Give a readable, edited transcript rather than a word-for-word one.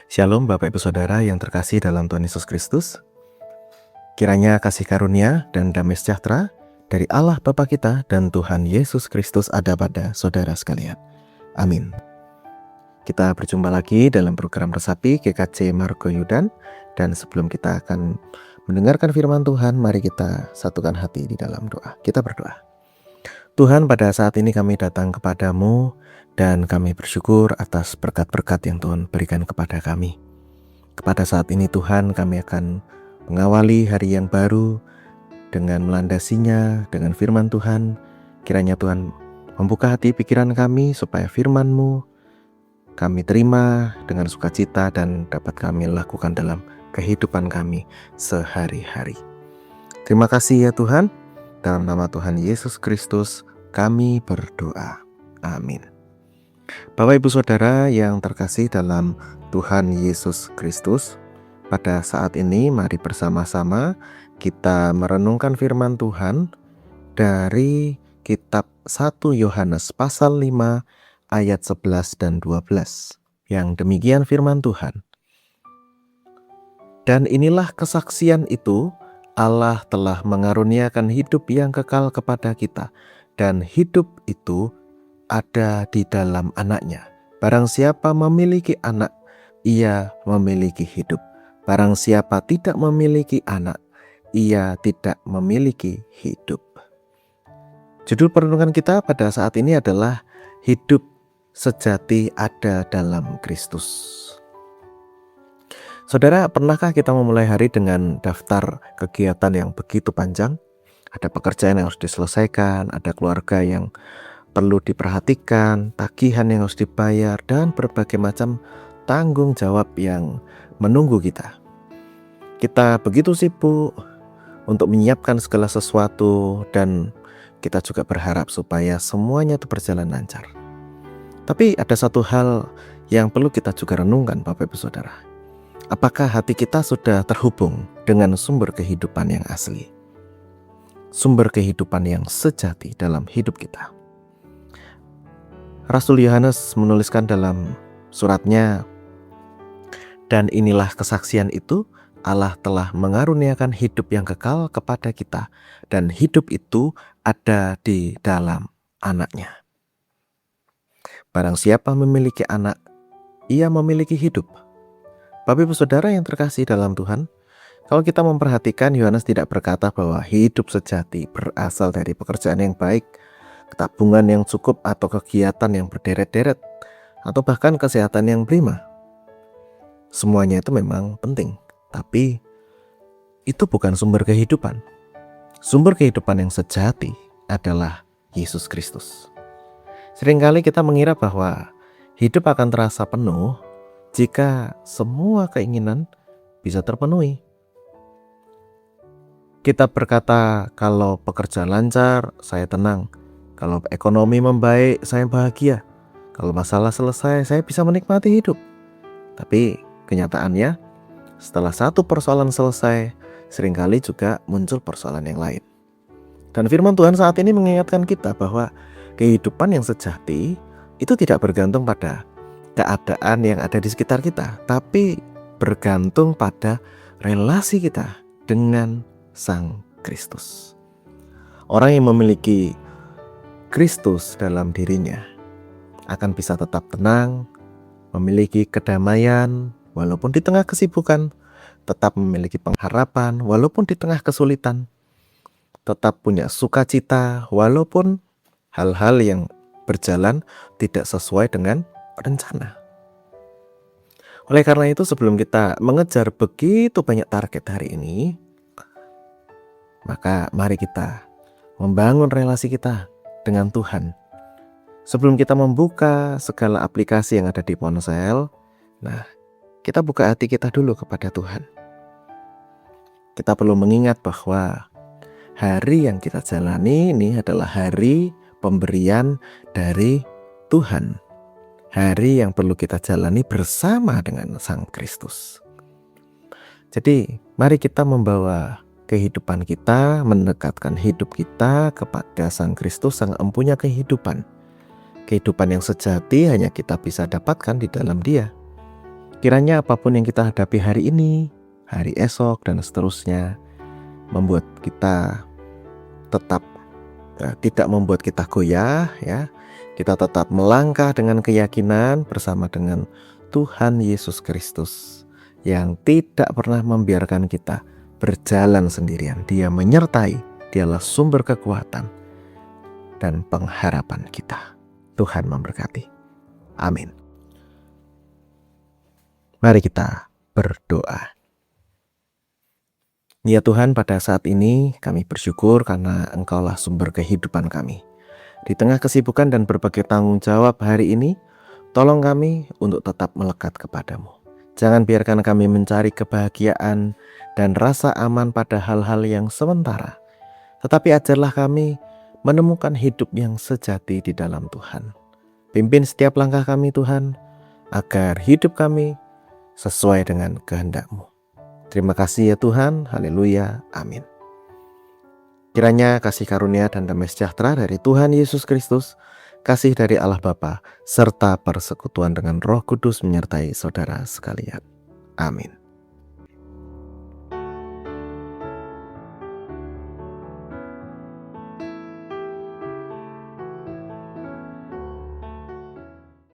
Shalom Bapak Ibu Saudara yang terkasih dalam Tuhan Yesus Kristus. Kiranya kasih karunia dan damai sejahtera dari Allah Bapa kita dan Tuhan Yesus Kristus ada pada saudara sekalian. Amin. Kita berjumpa lagi dalam program Resapi GKJ Margo Yudan. Dan sebelum kita akan mendengarkan firman Tuhan, mari kita satukan hati di dalam doa. Kita berdoa. Tuhan, pada saat ini kami datang kepadamu dan kami bersyukur atas berkat-berkat yang Tuhan berikan kepada kami. Kepada saat ini Tuhan, kami akan mengawali hari yang baru dengan melandasinya dengan firman Tuhan. Kiranya Tuhan membuka hati pikiran kami supaya firman-Mu kami terima dengan sukacita dan dapat kami lakukan dalam kehidupan kami sehari-hari. Terima kasih ya Tuhan. Dalam nama Tuhan Yesus Kristus kami berdoa. Amin. Bapak Ibu Saudara yang terkasih dalam Tuhan Yesus Kristus, pada saat ini mari bersama-sama kita merenungkan firman Tuhan dari kitab 1 Yohanes pasal 5 ayat 11 dan 12. Yang demikian firman Tuhan. Dan inilah kesaksian itu, Allah telah mengaruniakan hidup yang kekal kepada kita, dan hidup itu ada di dalam anaknya. Barang siapa memiliki anak, ia memiliki hidup. Barang siapa tidak memiliki anak, ia tidak memiliki hidup. Judul perenungan kita pada saat ini adalah hidup sejati ada dalam Kristus. Saudara, pernahkah kita memulai hari dengan daftar kegiatan yang begitu panjang? Ada pekerjaan yang harus diselesaikan, ada keluarga yang perlu diperhatikan, tagihan yang harus dibayar, dan berbagai macam tanggung jawab yang menunggu kita. Kita begitu sibuk untuk menyiapkan segala sesuatu dan kita juga berharap supaya semuanya itu berjalan lancar. Tapi ada satu hal yang perlu kita juga renungkan Bapak Ibu Saudara. Apakah hati kita sudah terhubung dengan sumber kehidupan yang asli? Sumber kehidupan yang sejati dalam hidup kita. Rasul Yohanes menuliskan dalam suratnya, dan inilah kesaksian itu, Allah telah mengaruniakan hidup yang kekal kepada kita, dan hidup itu ada di dalam anaknya. Barang siapa memiliki anak, ia memiliki hidup. Bapak Ibu Saudara yang terkasih dalam Tuhan, kalau kita memperhatikan, Yohanes tidak berkata bahwa hidup sejati berasal dari pekerjaan yang baik, tabungan yang cukup atau kegiatan yang berderet-deret, atau bahkan kesehatan yang prima. Semuanya itu memang penting, tapi itu bukan sumber kehidupan. Sumber kehidupan yang sejati adalah Yesus Kristus. Seringkali kita mengira bahwa hidup akan terasa penuh jika semua keinginan bisa terpenuhi. Kita berkata, kalau pekerjaan lancar, saya tenang. Kalau ekonomi membaik, saya bahagia. Kalau masalah selesai, saya bisa menikmati hidup. Tapi kenyataannya, setelah satu persoalan selesai, seringkali juga muncul persoalan yang lain. Dan firman Tuhan saat ini mengingatkan kita bahwa kehidupan yang sejati itu tidak bergantung pada keadaan yang ada di sekitar kita, tapi bergantung pada relasi kita dengan Sang Kristus. Orang yang memiliki Kristus dalam dirinya akan bisa tetap tenang, memiliki kedamaian walaupun di tengah kesibukan, tetap memiliki pengharapan walaupun di tengah kesulitan, tetap punya sukacita walaupun hal-hal yang berjalan tidak sesuai dengan rencana. Oleh karena itu, sebelum kita mengejar begitu banyak target hari ini, maka mari kita membangun relasi kita dengan Tuhan. Sebelum kita membuka segala aplikasi yang ada di ponsel, kita buka hati kita dulu kepada Tuhan. Kita perlu mengingat bahwa hari yang kita jalani ini adalah hari pemberian dari Tuhan. Hari yang perlu kita jalani bersama dengan Sang Kristus. Jadi mari kita membawa kehidupan kita, mendekatkan hidup kita kepada Sang Kristus, Sang Empunya kehidupan. Kehidupan yang sejati hanya kita bisa dapatkan di dalam Dia. Kiranya apapun yang kita hadapi hari ini, hari esok, dan seterusnya, membuat kita tetap tidak membuat kita goyah, ya. Kita tetap melangkah dengan keyakinan bersama dengan Tuhan Yesus Kristus yang tidak pernah membiarkan kita berjalan sendirian. Dia menyertai, Dialah sumber kekuatan dan pengharapan kita. Tuhan memberkati. Amin. Mari kita berdoa. Ya Tuhan, pada saat ini kami bersyukur karena Engkaulah sumber kehidupan kami. Di tengah kesibukan dan berbagai tanggung jawab hari ini, tolong kami untuk tetap melekat kepadamu. Jangan biarkan kami mencari kebahagiaan dan rasa aman pada hal-hal yang sementara. Tetapi ajarlah kami menemukan hidup yang sejati di dalam Tuhan. Pimpin setiap langkah kami Tuhan, agar hidup kami sesuai dengan kehendak-Mu. Terima kasih ya Tuhan, haleluya, amin. Kiranya kasih karunia dan damai sejahtera dari Tuhan Yesus Kristus, kasih dari Allah Bapa, serta persekutuan dengan Roh Kudus menyertai saudara sekalian. Amin.